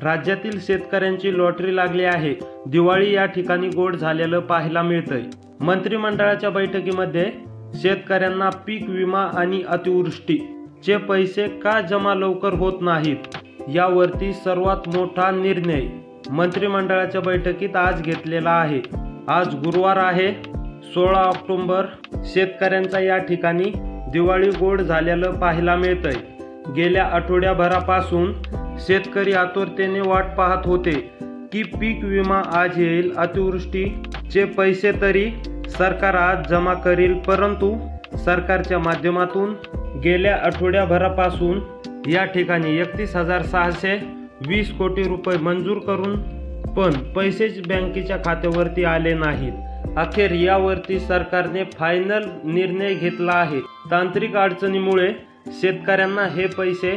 राज्यातील शेतकऱ्यांची लॉटरी लागली आहे। दिवाळी या ठिकाणी गोड झालेलं पाहायला मिळतंय। मंत्रिमंडळाच्या बैठकीमध्ये शेतकऱ्यांना पीक विमा आणि अतिवृष्टीचे पैसे का जमा लवकर होत नाहीत यावरती सर्वात मोठा निर्णय मंत्रिमंडळाच्या बैठकीत आज घेतलेला आहे। आज गुरुवार आहे 16 ऑक्टोबर। शेतकऱ्यांचा या ठिकाणी दिवाळी गोड झालेलं पाहायला मिळतंय। गेल्या आठवड्याभरापासून शेतकरी आतुरतेने वाट पाहत होते की पीक विमा आज येईल, अतिवृष्टीचे पैसे तरी सरकार आज जमा करेल, परंतु सरकारच्या माध्यमातून गेल्या आठवड्याभरापासून या ठिकाणी 31,620 कोटी रुपये मंजूर करून पण पैसेच बँकेच्या खात्यावरती आले नाहीत। अखेर यावरती सरकारने फायनल निर्णय घेतला आहे। तांत्रिक अडचणीमुळे शेतकऱ्यांना हे पैसे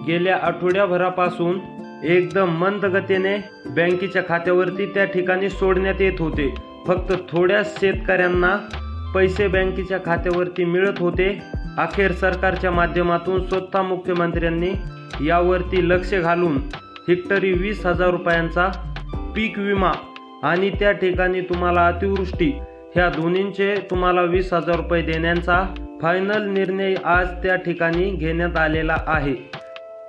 गेल्या आठवड्याभरापासून एकदम मंद गतीने बँकेच्या खात्यावरती त्या ठिकाणी सोडण्यात येत होते। फक्त थोड्या शेतकऱ्यांना पैसे बँकेच्या खात्यावरती मिळत होते। अखेर सरकारच्या माध्यमातून स्वतः मुख्यमंत्र्यांनी यावरती लक्ष घालून हेक्टरी 20,000 रुपयांचा पीक विमा आणि त्या ठिकाणी तुम्हाला अतिवृष्टी ह्या दोन्हींचे तुम्हाला 20,000 रुपये देण्याचा फायनल निर्णय आज त्या ठिकाणी घेण्यात आलेला आहे।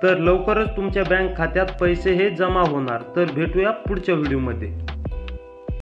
तर लवकरच तुमच्या बँक खात्यात पैसे हे जमा होणार। तर भेटूया पुढच्या व्हिडिओमध्ये।